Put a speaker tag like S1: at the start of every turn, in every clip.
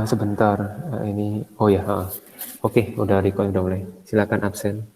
S1: Sebentar, ini, oh ya, oke, udah record, udah mulai. Silakan absen.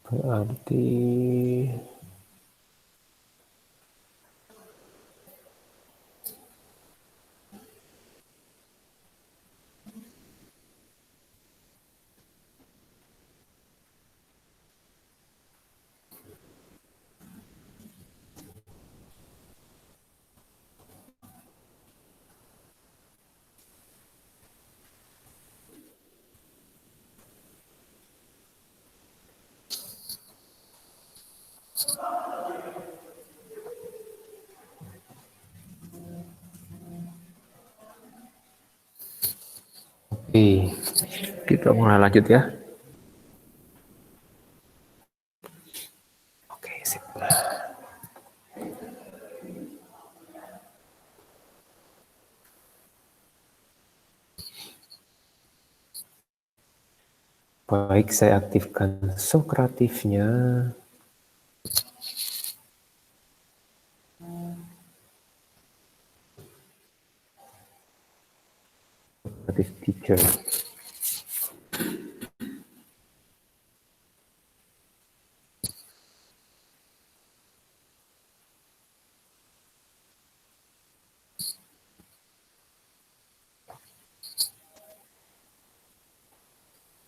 S1: Berarti oke, kita mulai lanjut ya. Oke, sip. Baik, saya aktifkan Sokratifnya. Sokratif teacher.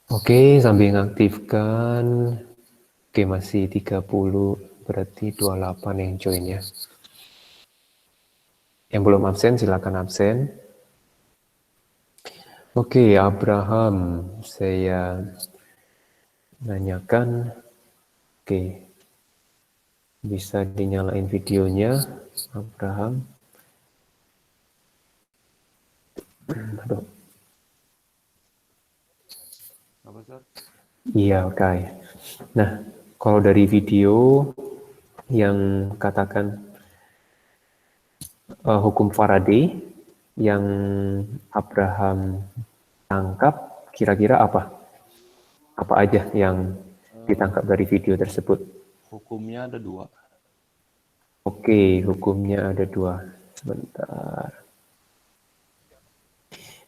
S1: Oke, sambil mengaktifkan. Oke, masih 30, berarti 28 yang join ya. Yang belum absen, silakan absen. Oke, Abraham, saya nanyakan, oke, bisa dinyalain videonya, Abraham. Aduh.
S2: Apa, Sir?
S1: Iya, oke. Nah, kalau dari video yang katakan hukum Faraday yang Abraham tangkap, kira-kira apa? Apa aja yang ditangkap dari video tersebut?
S2: Hukumnya ada dua.
S1: Oke, hukumnya ada dua. Sebentar.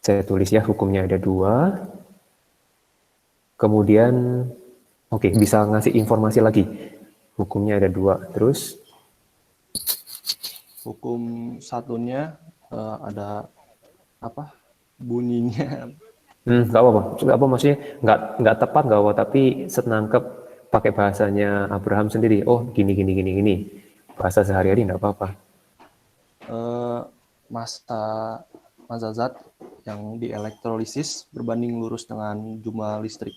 S1: Saya tulis ya, hukumnya ada dua. Kemudian, oke, bisa ngasih informasi lagi. Hukumnya ada dua. Terus,
S2: Hukum satunya ada apa? Bunyinya.
S1: nggak apa-apa. Nggak apa, maksudnya nggak tepat, nggak apa, tapi senangkep pakai bahasanya Abraham sendiri. Oh, gini, gini, gini, gini. Bahasa sehari-hari nggak apa-apa.
S2: Massa zat yang dielektrolisis berbanding lurus dengan jumlah listrik.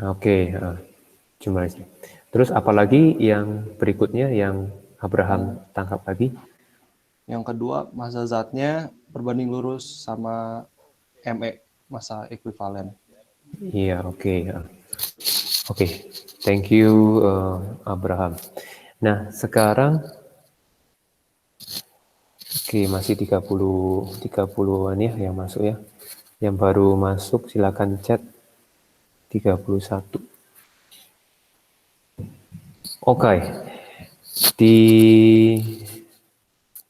S1: Oke, jumlah listrik. Terus apalagi yang berikutnya yang Abraham tangkap lagi?
S2: Yang kedua, massa zatnya berbanding lurus sama ME, massa ekuivalen.
S1: Iya, oke. Oke, thank you Abraham. Nah, sekarang oke, masih 30-an ya yang masuk ya. Yang baru masuk silakan chat 31. Oke. Di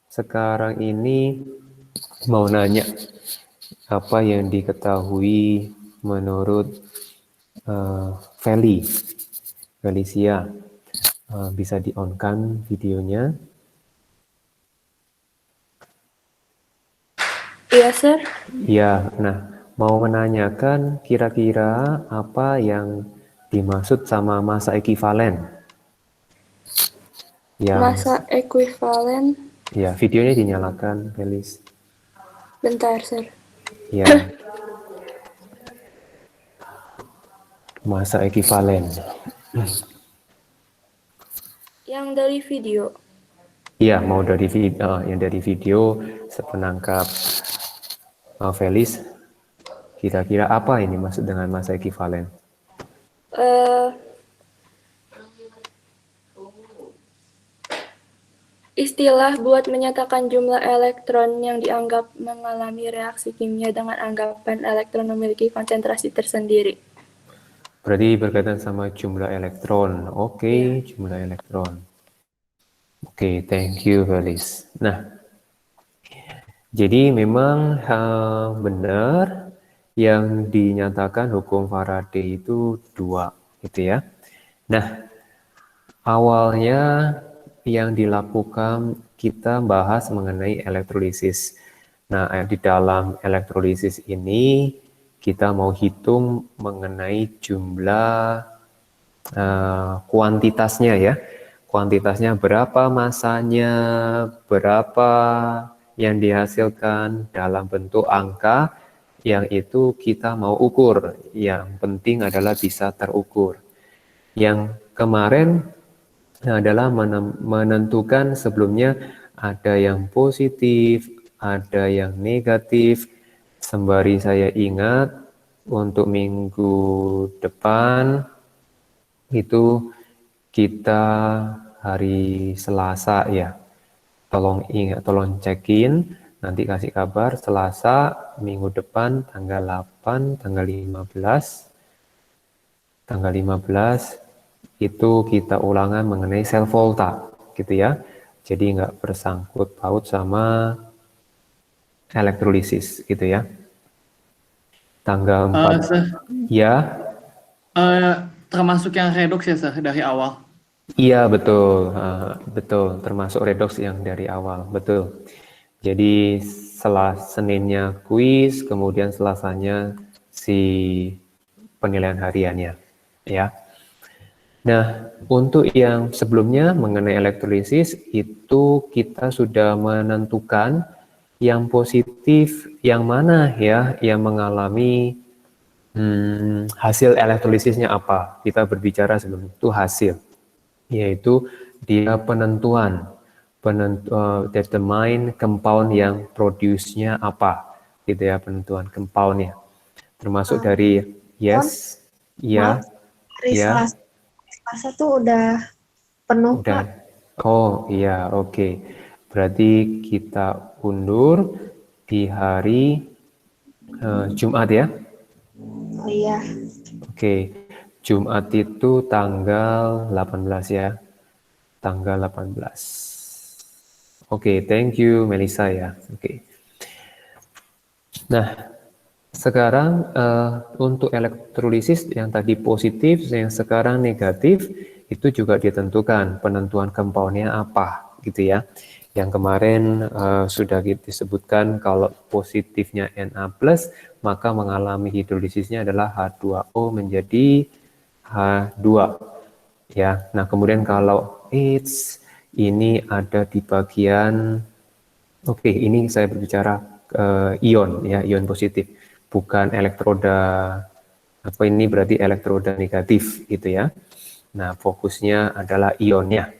S1: sekarang ini mau nanya apa yang diketahui menurut Felicia. Bisa di-on-kan videonya.
S3: Iya, Sir.
S1: Ya, nah, mau menanyakan kira-kira apa yang dimaksud sama massa ekivalen?
S3: Massa ekuivalen.
S1: Ya, videonya dinyalakan, Felis.
S3: Bentar, Sir.
S1: Ya, massa ekivalen.
S3: Yang dari video.
S1: Iya, mau dari yang dari video sepenangkap Felis, kira-kira apa ini maksud dengan masa ekivalen?
S3: Eh, Istilah buat menyatakan jumlah elektron yang dianggap mengalami reaksi kimia dengan anggapan elektron memiliki konsentrasi tersendiri.
S1: Berarti berkaitan sama jumlah elektron. Oke, jumlah elektron. Oke, thank you Felis. Nah, jadi memang benar yang dinyatakan hukum Faraday itu 2, gitu ya. Nah, awalnya yang dilakukan kita bahas mengenai elektrolisis. Nah, di dalam elektrolisis ini kita mau hitung mengenai jumlah kuantitasnya ya. Kuantitasnya berapa masanya, berapa yang dihasilkan dalam bentuk angka yang itu kita mau ukur. Yang penting adalah bisa terukur. Yang kemarin adalah menentukan sebelumnya ada yang positif, ada yang negatif. Sembari saya ingat untuk minggu depan itu kita hari Selasa ya. Tolong ingat, tolong cekin, nanti kasih kabar Selasa minggu depan tanggal 8, tanggal 15 itu kita ulangan mengenai sel volta gitu ya. Jadi nggak bersangkut paut sama elektrolisis gitu ya. Tanggal 4
S4: Sir,
S1: ya.
S4: termasuk yang redox ya, Sir, dari awal.
S1: Iya betul, betul termasuk redox yang dari awal betul. Jadi Seninnya kuis, kemudian Selasanya si penilaian hariannya, ya. Nah, untuk yang sebelumnya mengenai elektrolisis itu kita sudah menentukan yang positif, yang mana ya, yang mengalami hasil elektrolisisnya apa. Kita berbicara sebelum itu hasil, yaitu dia determine compound yang produce-nya apa, gitu ya, penentuan compound-nya. Termasuk dari yes, ya,
S5: Hari
S1: ya,
S5: Selasa tuh udah penuh,
S1: udah.
S5: Kak.
S1: Oh iya, oke. Berarti kita undur di hari Jumat ya.
S5: Oh iya.
S1: Oke, Jumat itu tanggal 18 ya. Tanggal 18. Oke, thank you Melissa ya. Oke. Nah, sekarang untuk elektrolisis yang tadi positif, yang sekarang negatif, itu juga ditentukan penentuan compound-nya apa, gitu ya. Yang kemarin sudah disebutkan kalau positifnya Na+, maka mengalami hidrolisisnya adalah H2O menjadi H2. Ya, nah kemudian kalau ini ada di bagian, oke, ini saya berbicara ion ya, ion positif, bukan elektroda. Apa ini berarti elektroda negatif gitu ya. Nah, fokusnya adalah ionnya.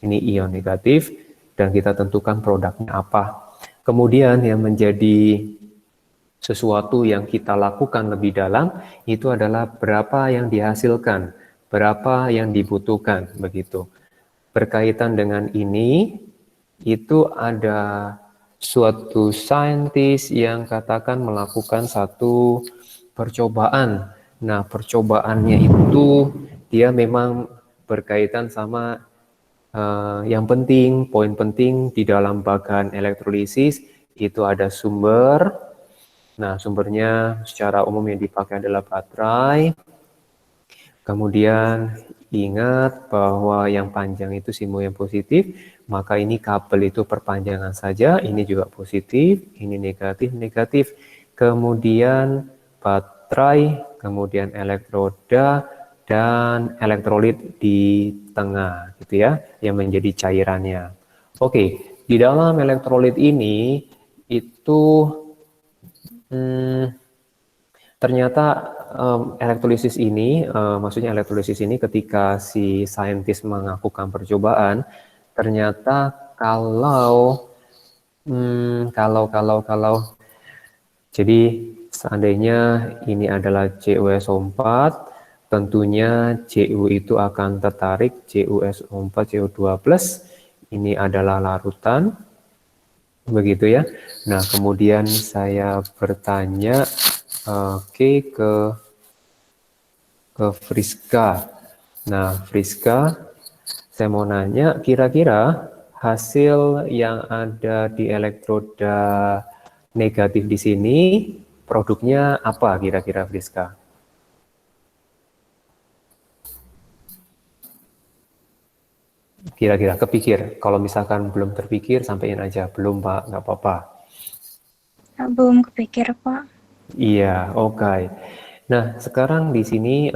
S1: Ini ion negatif dan kita tentukan produknya apa. Kemudian yang menjadi sesuatu yang kita lakukan lebih dalam itu adalah berapa yang dihasilkan, berapa yang dibutuhkan begitu. Berkaitan dengan ini itu ada suatu saintis yang katakan melakukan satu percobaan. Nah, percobaannya itu dia memang berkaitan sama yang penting, poin penting di dalam bagan elektrolisis itu ada sumber. Nah, sumbernya secara umum yang dipakai adalah baterai. Kemudian ingat bahwa yang panjang itu simbol yang positif, maka ini kabel itu perpanjangan saja, ini juga positif, ini negatif, negatif. Kemudian baterai, kemudian elektroda, dan elektrolit di tengah, gitu ya, yang menjadi cairannya. Oke, di dalam elektrolit ini itu ternyata elektrolisis ini, maksudnya elektrolisis ini ketika si saintis melakukan percobaan, ternyata kalau jadi seandainya ini adalah CuSO4, tentunya Cu itu akan tertarik CuSO4 CO2+, ini adalah larutan, begitu ya. Nah, kemudian saya bertanya ke Friska. Nah, Friska, saya mau nanya, kira-kira hasil yang ada di elektroda negatif di sini, produknya apa kira-kira, Friska? Kira-kira kepikir. Kalau misalkan belum terpikir, sampaikan aja. Belum, Pak, nggak apa-apa.
S6: Belum kepikir, Pak.
S1: Iya, oke. Nah, sekarang di sini,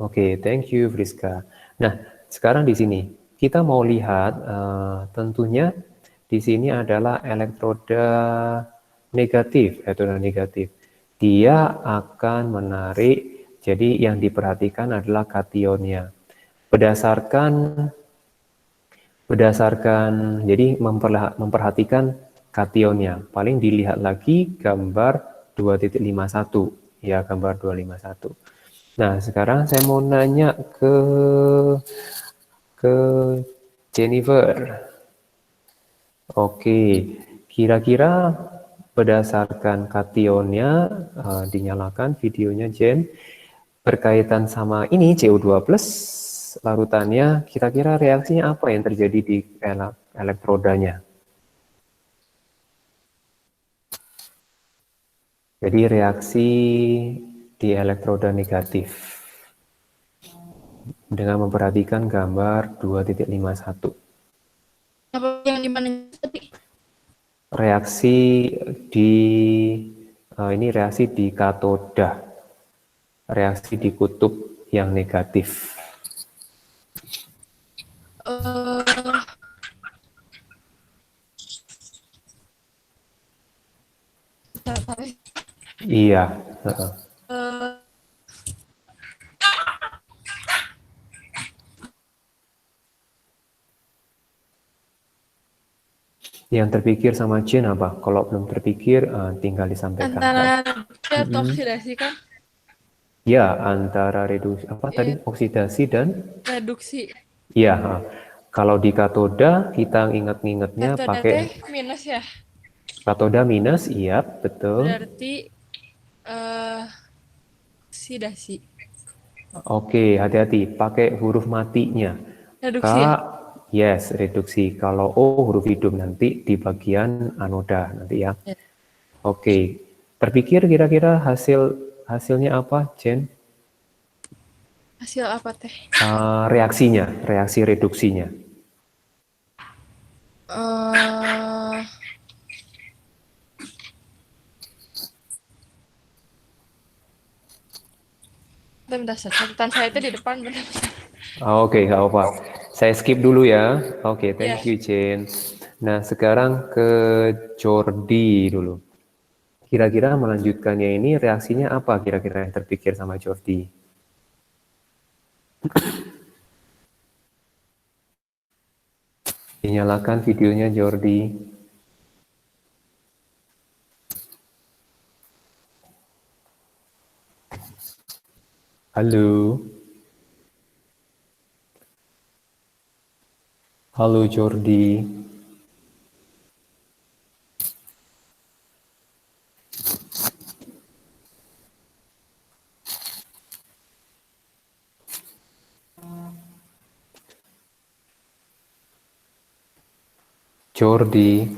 S1: oke, thank you, Friska. Nah, sekarang di sini kita mau lihat, tentunya di sini adalah elektroda negatif, elektroda negatif. Dia akan menarik, jadi yang diperhatikan adalah kationnya. Berdasarkan jadi memperhatikan kationnya. Paling dilihat lagi gambar 2.51, ya, gambar 251. Nah, sekarang saya mau nanya ke Jennifer. Oke, kira-kira berdasarkan kationnya, dinyalakan videonya, Jen, berkaitan sama ini CO2+, larutannya, kira-kira reaksinya apa yang terjadi di elektrodanya? Jadi reaksi di elektroda negatif dengan memperhatikan gambar 2.51.
S7: Apa yang dimana tadi?
S1: Reaksi di ini reaksi di katoda, reaksi di kutub yang negatif. Iya. Yang terpikir sama Jen apa? Kalau belum terpikir, tinggal disampaikan.
S7: Antara atau oksidasi kan?
S1: Ya, antara reduksi apa tadi? Oksidasi dan
S7: Reduksi.
S1: iya. Kalau di katoda kita ingat-ingatnya
S7: Katoda
S1: pakai
S7: teh minus ya.
S1: katoda minus, iya betul.
S7: Berarti oksidasi.
S1: Oke, hati-hati pakai huruf matinya.
S7: Reduksi ya?
S1: Yes, reduksi. Kalau O huruf hidup nanti di bagian anoda nanti ya.
S7: Ya.
S1: Oke, terpikir kira-kira hasilnya apa, Jen?
S7: Hasil apa teh?
S1: Reaksinya, reaksi reduksinya.
S7: Bentar, catatan saya itu di depan benar.
S1: Oke, nggak apa-apa. Saya skip dulu ya. Oke, thank you, Jen. Nah, sekarang ke Jordi dulu. Kira-kira melanjutkannya ini reaksinya apa kira-kira yang terpikir sama Jordi? Dinyalakan videonya, Jordi. Halo. Halo, Jordi. Jordi.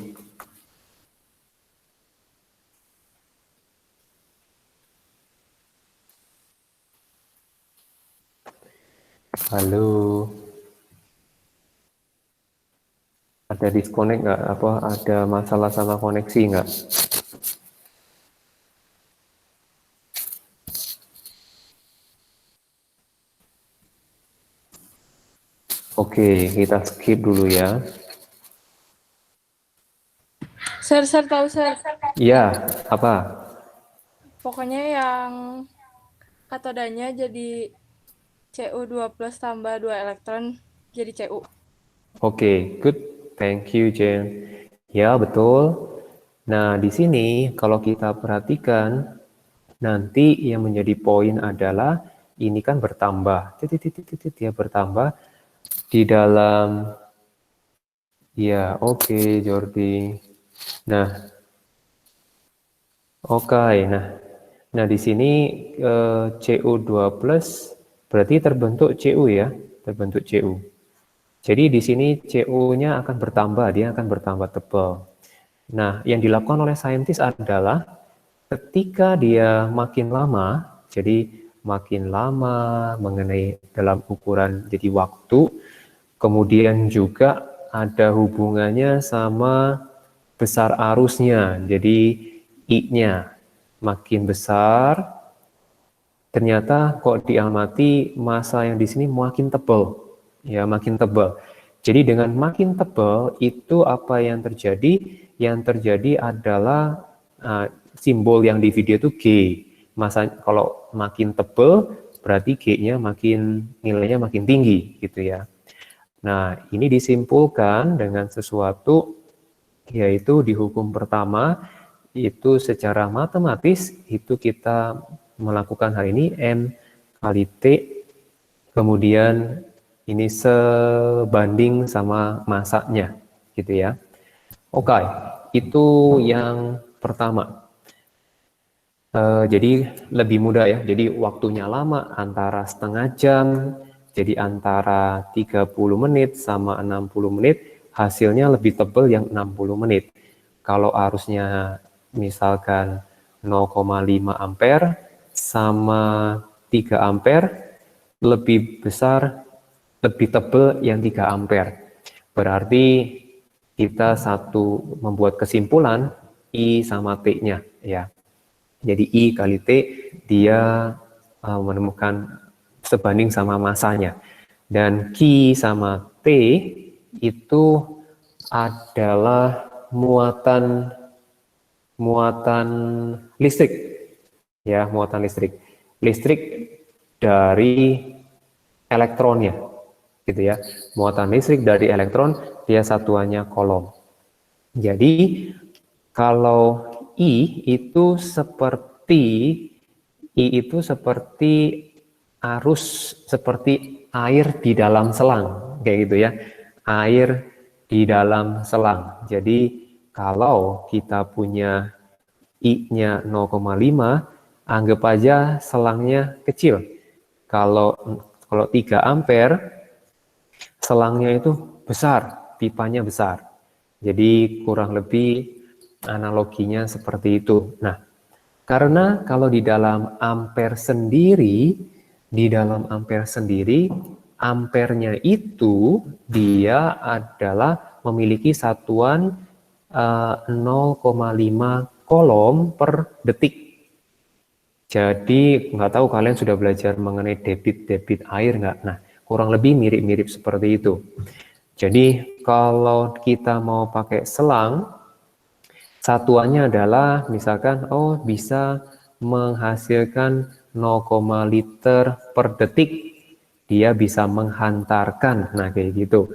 S1: Halo. Ada disconnect nggak? Apa ada masalah sama koneksi nggak? Oke, kita skip dulu ya.
S7: Sir tahu sir.
S1: Iya, apa?
S7: Pokoknya yang katodanya jadi Cu2 plus tambah 2 elektron jadi Cu.
S1: Oke, good. Thank you, Jen. Ya, betul. Nah, di sini kalau kita perhatikan, nanti yang menjadi poin adalah ini kan bertambah. Ya, bertambah di dalam. Ya, oke, Jordi. Nah, oke. Nah di sini Cu2 plus berarti terbentuk Cu ya, terbentuk Cu. Jadi di sini Cu-nya akan bertambah, dia akan bertambah tebal. Nah, yang dilakukan oleh saintis adalah ketika dia makin lama, jadi makin lama mengenai dalam ukuran jadi waktu, kemudian juga ada hubungannya sama besar arusnya, jadi I-nya makin besar, ternyata kok diamati massa yang di sini makin tebal, ya makin tebal. Jadi dengan makin tebal itu apa yang terjadi? Yang terjadi adalah simbol yang di video itu G. Massa kalau makin tebal berarti G-nya nilainya makin tinggi gitu ya. Nah, ini disimpulkan dengan sesuatu yaitu di hukum pertama itu secara matematis itu kita melakukan hal ini M kali T, kemudian ini sebanding sama massanya gitu ya. Oke, itu yang pertama. Jadi lebih mudah ya, jadi waktunya lama antara setengah jam, jadi antara 30 menit sama 60 menit, hasilnya lebih tebal yang 60 menit. Kalau arusnya misalkan 0,5 ampere sama 3 ampere, lebih besar, lebih tebal yang 3 ampere. Berarti kita membuat kesimpulan I sama T-nya ya. Jadi I kali T dia menemukan sebanding sama massanya. Dan Q sama T itu adalah muatan listrik. Ya, muatan listrik. Listrik dari elektronnya. Gitu ya. Muatan listrik dari elektron, dia satuannya Coulomb. Jadi kalau I itu seperti arus, seperti air di dalam selang, kayak gitu ya. Air di dalam selang. Jadi kalau kita punya I-nya 0,5, anggap aja selangnya kecil. Kalau 3 ampere, selangnya itu besar, pipanya besar. Jadi kurang lebih analoginya seperti itu. Nah, karena kalau di dalam ampere sendiri, ampernya itu dia adalah memiliki satuan 0,5 Coulomb per detik. Jadi nggak tahu kalian sudah belajar mengenai debit air nggak? Nah, kurang lebih mirip-mirip seperti itu. Jadi kalau kita mau pakai selang, satuannya adalah misalkan bisa menghasilkan 0,5 liter per detik. Dia bisa menghantarkan, nah kayak gitu.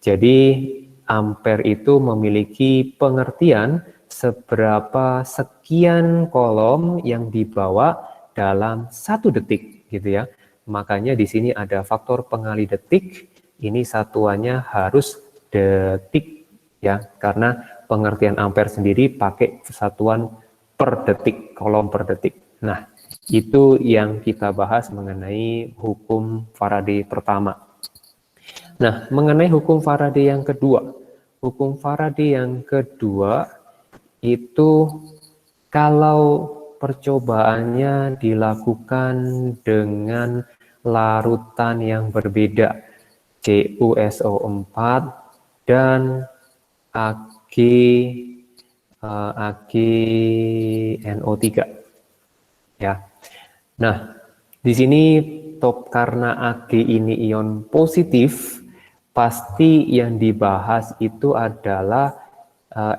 S1: Jadi ampere itu memiliki pengertian seberapa sekian Coulomb yang dibawa dalam 1 detik gitu ya. Makanya di sini ada faktor pengali detik. Ini satuannya harus detik ya, karena pengertian ampere sendiri pakai satuan per detik, Coulomb per detik. Nah, itu yang kita bahas mengenai hukum Faraday pertama. Nah, mengenai hukum Faraday yang kedua. Hukum Faraday yang kedua itu kalau percobaannya dilakukan dengan larutan yang berbeda, CuSO4 dan AgNO3 ya. Nah, di sini karena Ag ini ion positif, pasti yang dibahas itu adalah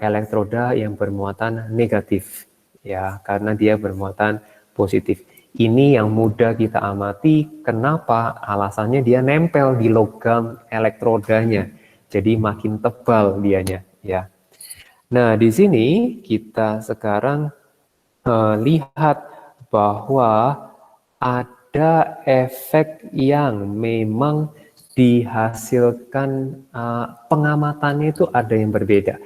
S1: elektroda yang bermuatan negatif ya, karena dia bermuatan positif. Ini yang mudah kita amati. Kenapa? Alasannya dia nempel di logam elektrodanya. Jadi makin tebal dianya, ya. Nah, di sini kita sekarang lihat bahwa ada efek yang memang dihasilkan, pengamatannya itu ada yang berbeda.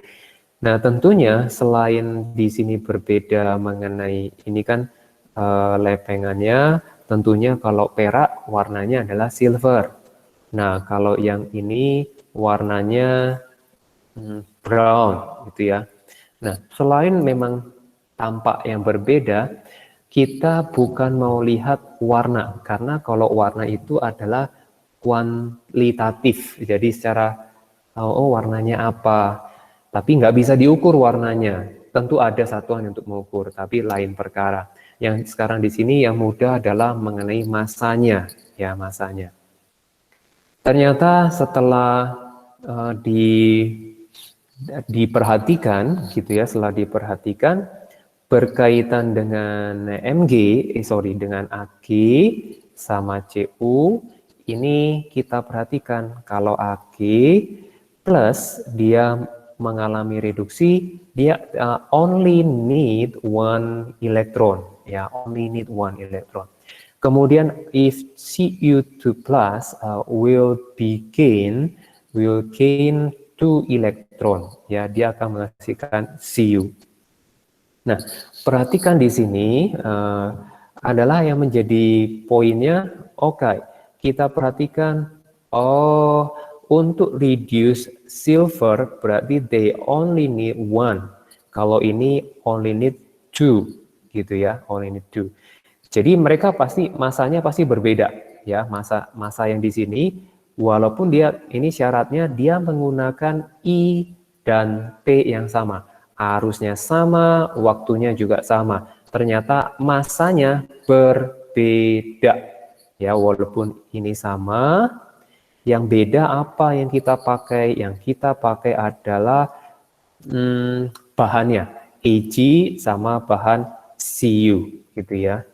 S1: Nah, tentunya selain di sini berbeda mengenai ini kan lepengannya, tentunya kalau perak warnanya adalah silver. Nah, kalau yang ini warnanya brown gitu ya. Nah, selain memang tampak yang berbeda, kita bukan mau lihat warna, karena kalau warna itu adalah kualitatif, jadi secara warnanya apa, tapi nggak bisa diukur warnanya. Tentu ada satuan untuk mengukur, tapi lain perkara. Yang sekarang di sini yang mudah adalah mengenai masanya, ya masanya. Ternyata setelah diperhatikan, gitu ya, setelah diperhatikan berkaitan dengan dengan AG sama CU, ini kita perhatikan kalau AG plus dia mengalami reduksi, dia only need one electron, ya, only need one electron. Kemudian if Cu2 plus will gain 2 elektron, ya, dia akan menghasilkan Cu. Nah, perhatikan di sini adalah yang menjadi poinnya. Oke, kita perhatikan, untuk reduce silver berarti they only need one. Kalau ini only need two, gitu ya, only need two. Jadi mereka masanya pasti berbeda, ya, masa yang di sini, walaupun dia ini syaratnya dia menggunakan I dan P yang sama. Arusnya sama, waktunya juga sama. Ternyata masanya berbeda. Ya, walaupun ini sama, yang beda apa yang kita pakai? Yang kita pakai adalah bahannya, Ag sama bahan Cu, gitu ya.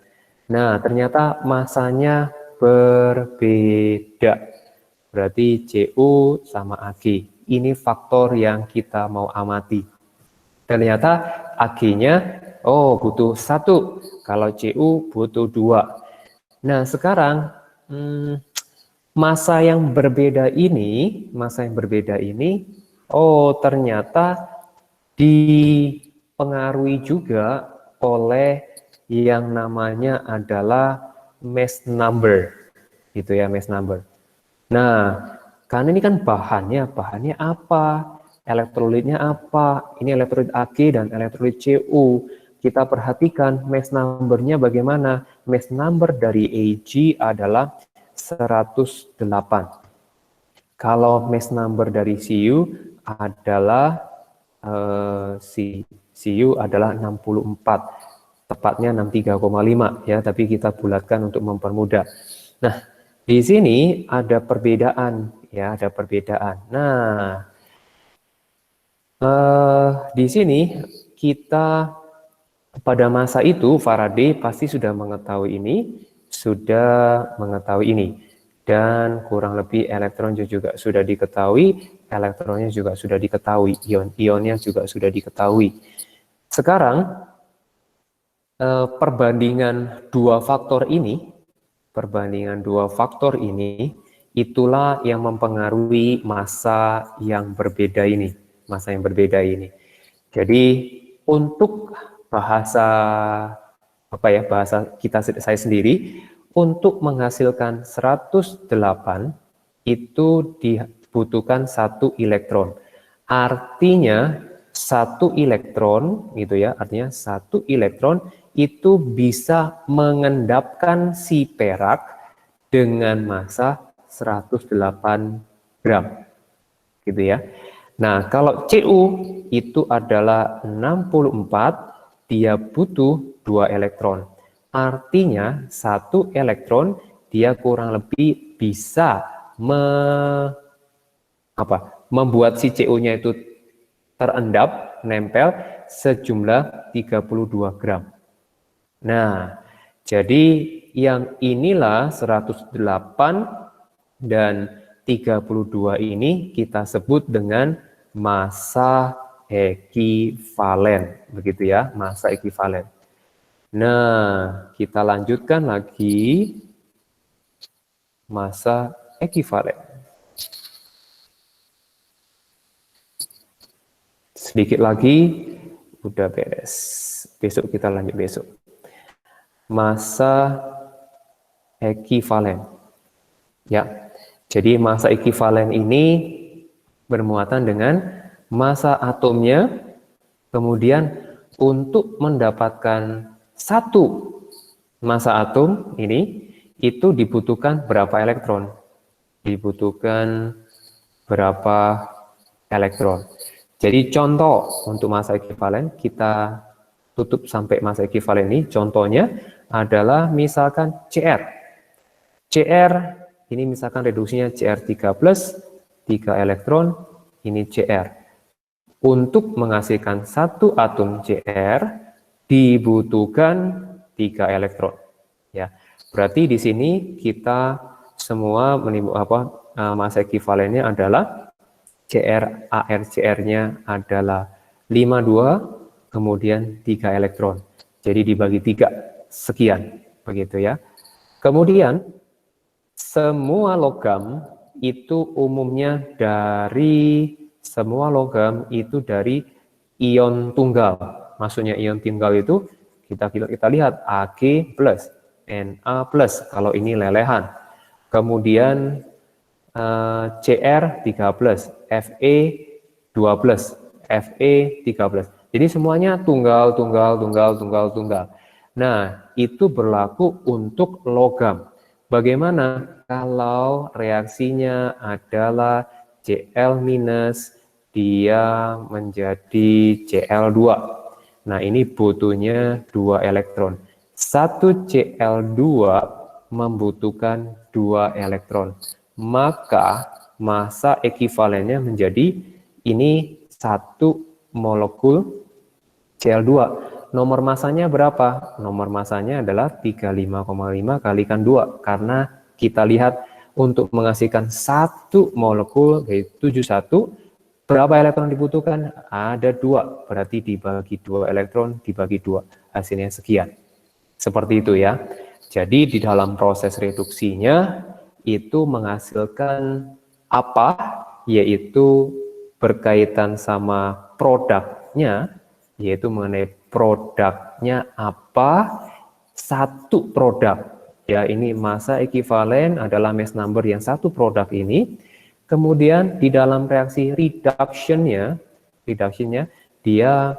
S1: Nah, ternyata masanya berbeda. Berarti Cu sama Ag. Ini faktor yang kita mau amati. Ternyata Ag-nya butuh 1, kalau Cu butuh 2. Nah, sekarang masa yang berbeda ini ternyata dipengaruhi juga oleh yang namanya adalah mass number, gitu ya, mass number. Nah, karena ini kan bahannya apa? Elektrolitnya apa? Ini elektrolit Ag dan elektrolit Cu. Kita perhatikan mass number-nya bagaimana. Mass number dari Ag adalah 108. Kalau mass number dari Cu adalah Cu adalah 64. Tepatnya 63,5 ya, tapi kita bulatkan untuk mempermudah. Nah, di sini ada perbedaan ya, ada perbedaan. Nah, di sini kita pada masa itu Faraday pasti sudah mengetahui ini, dan kurang lebih elektron juga sudah diketahui, elektronnya juga sudah diketahui, ion-ionnya juga sudah diketahui. Sekarang perbandingan dua faktor ini itulah yang mempengaruhi masa yang berbeda ini. Jadi untuk bahasa saya sendiri, untuk menghasilkan 108 itu dibutuhkan 1 elektron. Artinya 1 elektron gitu ya, artinya 1 elektron itu bisa mengendapkan si perak dengan masa 108 gram. Gitu ya. Nah, kalau Cu itu adalah 64, dia butuh 2 elektron. Artinya 1 elektron dia kurang lebih bisa membuat si Cu-nya itu terendap, nempel sejumlah 32 gram. Nah, Jadi yang inilah 108 dan 32 ini kita sebut dengan massa ekivalen, begitu ya, massa ekivalen. Nah, kita lanjutkan lagi massa ekivalen. Sedikit lagi, udah beres. Besok kita lanjut besok. Massa ekivalen. Ya, jadi massa ekivalen ini bermuatan dengan massa atomnya, kemudian untuk mendapatkan satu massa atom ini, itu dibutuhkan berapa elektron? Dibutuhkan berapa elektron? Jadi contoh untuk massa ekivalen, kita tutup sampai massa ekivalen ini, contohnya adalah misalkan CR. CR ini misalkan reduksinya CR3+, 3 elektron, ini CR. Untuk menghasilkan satu atom CR dibutuhkan 3 elektron. Ya, berarti di sini kita semua massa ekivalennya adalah CR ArCr-nya adalah 52, kemudian 3 elektron. Jadi dibagi 3 sekian, begitu ya. Kemudian semua logam itu umumnya dari ion tunggal. Maksudnya ion tunggal itu kita lihat Ag+, Na+, kalau ini lelehan. Kemudian Cr 3+, Fe 2+, Fe 3+. Jadi semuanya tunggal. Nah, itu berlaku untuk logam. Bagaimana kalau reaksinya adalah Cl-, dia menjadi Cl2. Nah, ini butuhnya 2 elektron. Satu Cl2 membutuhkan 2 elektron. Maka massa ekivalennya menjadi ini 1 molekul Cl2. Nomor masanya berapa? Nomor masanya adalah 35,5 kalikan 2. Karena kita lihat untuk menghasilkan 1 molekul yaitu 71, berapa elektron dibutuhkan? Ada 2. Berarti dibagi 2 elektron, dibagi 2. Hasilnya sekian. Seperti itu ya. Jadi di dalam proses reduksinya itu menghasilkan apa? Yaitu berkaitan sama produknya, yaitu mengenai produknya apa? Satu produk. Ya, ini massa ekivalen adalah mass number yang satu produk ini. Kemudian di dalam reaksi reduction-nya dia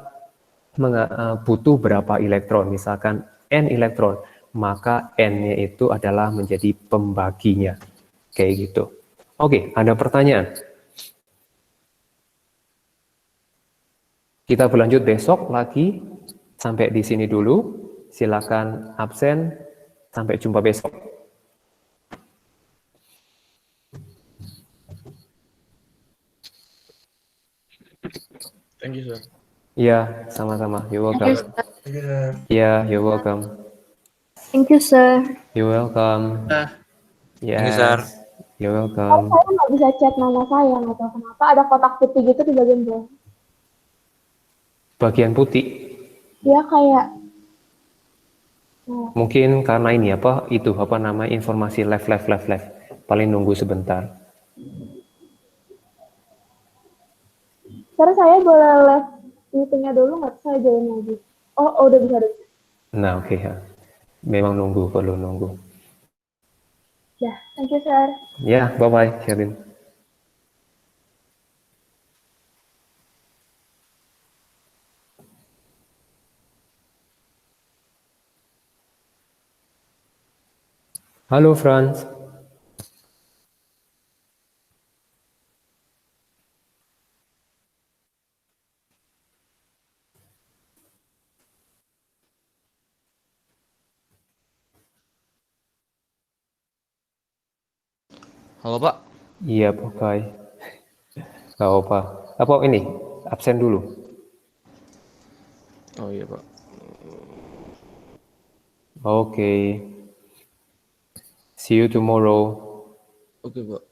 S1: butuh berapa elektron, misalkan N elektron, maka N-nya itu adalah menjadi pembaginya. Kayak gitu. Oke, ada pertanyaan? Kita berlanjut besok lagi. Sampai di sini dulu. Silakan absen. Sampai jumpa besok.
S8: Thank you, sir.
S1: Ya, sama-sama. You're welcome.
S8: Thank you, sir.
S1: Ya, you're welcome.
S5: Thank you, sir.
S1: You're welcome. Yes.
S8: Thank you, sir.
S1: You're welcome.
S5: Saya nggak bisa chat nama saya, nggak tahu kenapa. Ada kotak putih gitu di bagian bawah.
S1: Bagian putih.
S5: Dia kayak
S1: Mungkin karena ini informasi left. Paling nunggu sebentar.
S5: Sir, saya boleh live meetingnya dulu nggak? Saya join lagi. Oh, udah bisa.
S1: Nah, oke ya. Memang perlu nunggu.
S5: Ya, thank you, sir.
S1: Ya, bye-bye, Sherin. Halo, Franz.
S2: Halo Pak.
S1: Iya, bye. Gak apa. Apa ini? Absen dulu.
S2: Oh iya Pak.
S1: Okay. See you tomorrow.
S2: Oke, Pak.